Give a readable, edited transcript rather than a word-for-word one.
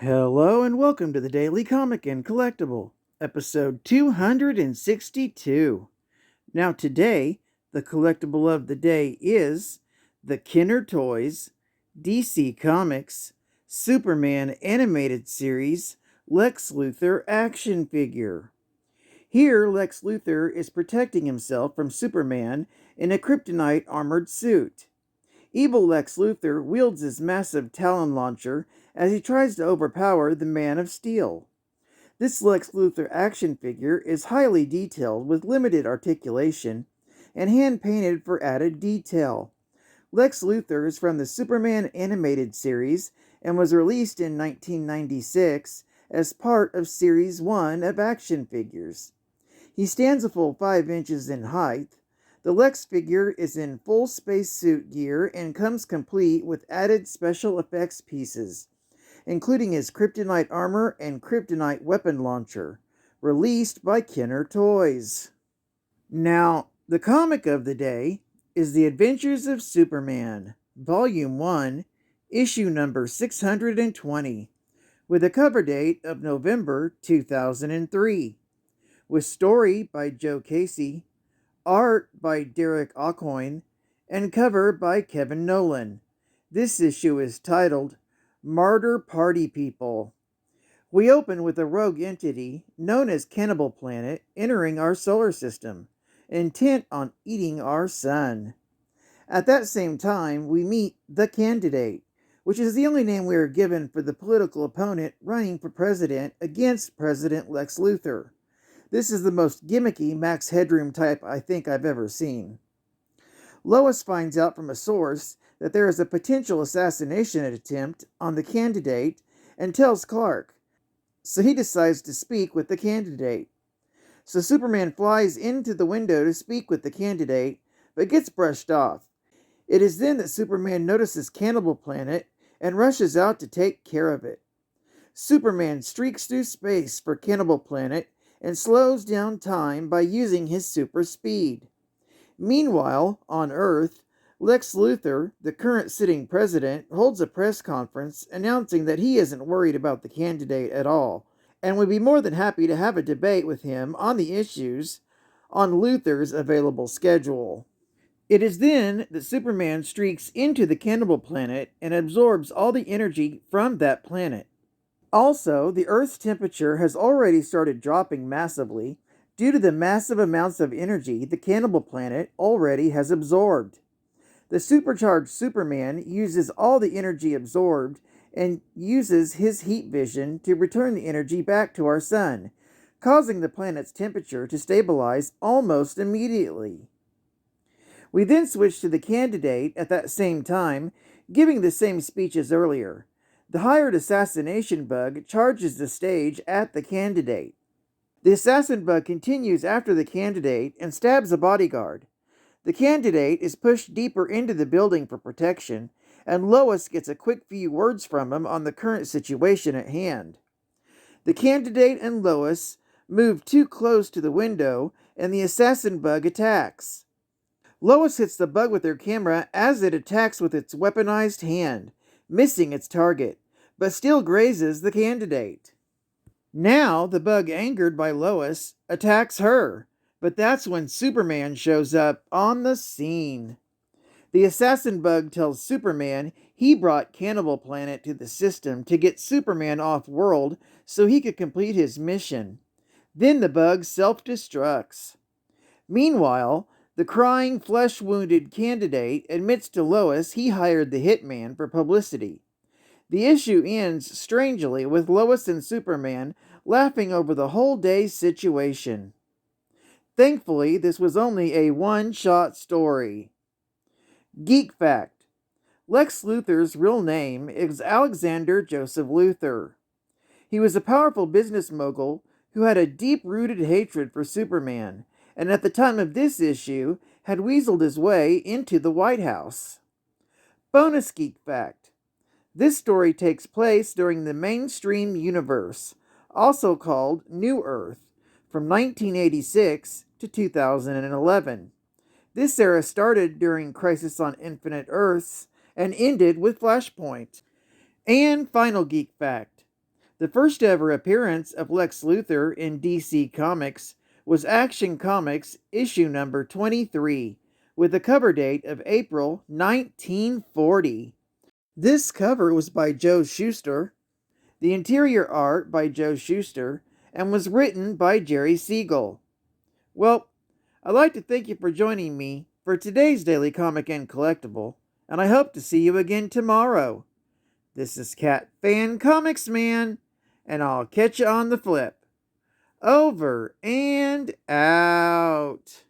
Hello and welcome to the Daily Comic and Collectible, episode 262. Now today, the collectible of the day is the Kenner Toys DC Comics Superman animated series Lex Luthor action figure. Here, Lex Luthor is protecting himself from Superman in a kryptonite armored suit. Evil Lex Luthor wields his massive talon launcher as he tries to overpower the Man of Steel. This Lex Luthor action figure is highly detailed with limited articulation and hand-painted for added detail. Lex Luthor is from the Superman animated series and was released in 1996 as part of Series 1 of action figures. He stands a full 5 inches in height. The Lex figure is in full spacesuit gear and comes complete with added special effects pieces, including his kryptonite armor and kryptonite weapon launcher, released by Kenner Toys. Now, the comic of the day is The Adventures of Superman, Volume 1, issue number 620, with a cover date of November 2003, with story by Joe Casey, art by Derek Aucoin, and cover by Kevin Nolan. This issue is titled Martyr Party People. We open with a rogue entity known as Cannibal Planet entering our solar system, intent on eating our sun. At that same time, we meet the Candidate, which is the only name we are given for the political opponent running for president against President Lex Luthor. This is the most gimmicky Max Headroom type I think I've ever seen. Lois finds out from a source that there is a potential assassination attempt on the Candidate and tells Clark, so he decides to speak with the Candidate. So Superman flies into the window to speak with the Candidate, but gets brushed off. It is then that Superman notices Cannibal Planet and rushes out to take care of it. Superman streaks through space for Cannibal Planet and slows down time by using his super speed. Meanwhile, on Earth, Lex Luthor, the current sitting president, holds a press conference announcing that he isn't worried about the Candidate at all, and would be more than happy to have a debate with him on the issues on Luthor's available schedule. It is then that Superman streaks into the Cannibal Planet and absorbs all the energy from that planet. Also, the Earth's temperature has already started dropping massively due to the massive amounts of energy the Cannibal Planet already has absorbed. The supercharged Superman uses all the energy absorbed and uses his heat vision to return the energy back to our sun, causing the planet's temperature to stabilize almost immediately. We then switch to the Candidate at that same time, giving the same speech as earlier. The hired assassination bug charges the stage at the Candidate. The assassin bug continues after the Candidate and stabs a bodyguard. The Candidate is pushed deeper into the building for protection, and Lois gets a quick few words from him on the current situation at hand. The Candidate and Lois move too close to the window, and the assassin bug attacks. Lois hits the bug with her camera as it attacks with its weaponized hand, missing its target, but still grazes the Candidate. Now, the bug, angered by Lois, attacks her, but that's when Superman shows up on the scene. The assassin bug tells Superman he brought Cannibal Planet to the system to get Superman off-world so he could complete his mission. Then the bug self-destructs. Meanwhile, the crying, flesh-wounded Candidate admits to Lois he hired the hitman for publicity. The issue ends strangely with Lois and Superman laughing over the whole day's situation. Thankfully, this was only a one-shot story. Geek Fact: Lex Luthor's real name is Alexander Joseph Luthor. He was a powerful business mogul who had a deep-rooted hatred for Superman, and at the time of this issue had weaseled his way into the White House. Bonus Geek Fact: this story takes place during the mainstream universe, also called New Earth, from 1986 to 2011. This era started during Crisis on Infinite Earths and ended with Flashpoint. And final geek fact: The first ever appearance of Lex Luthor in DC Comics was Action Comics issue number 23, with a cover date of April 1940. This cover was by Joe Shuster, the interior art by Joe Shuster, and was written by Jerry Siegel. Well, I'd like to thank you for joining me for today's Daily Comic and Collectible, and I hope to see you again tomorrow. This is CatFan ComicsMan, and I'll catch you on the flip. Over and out.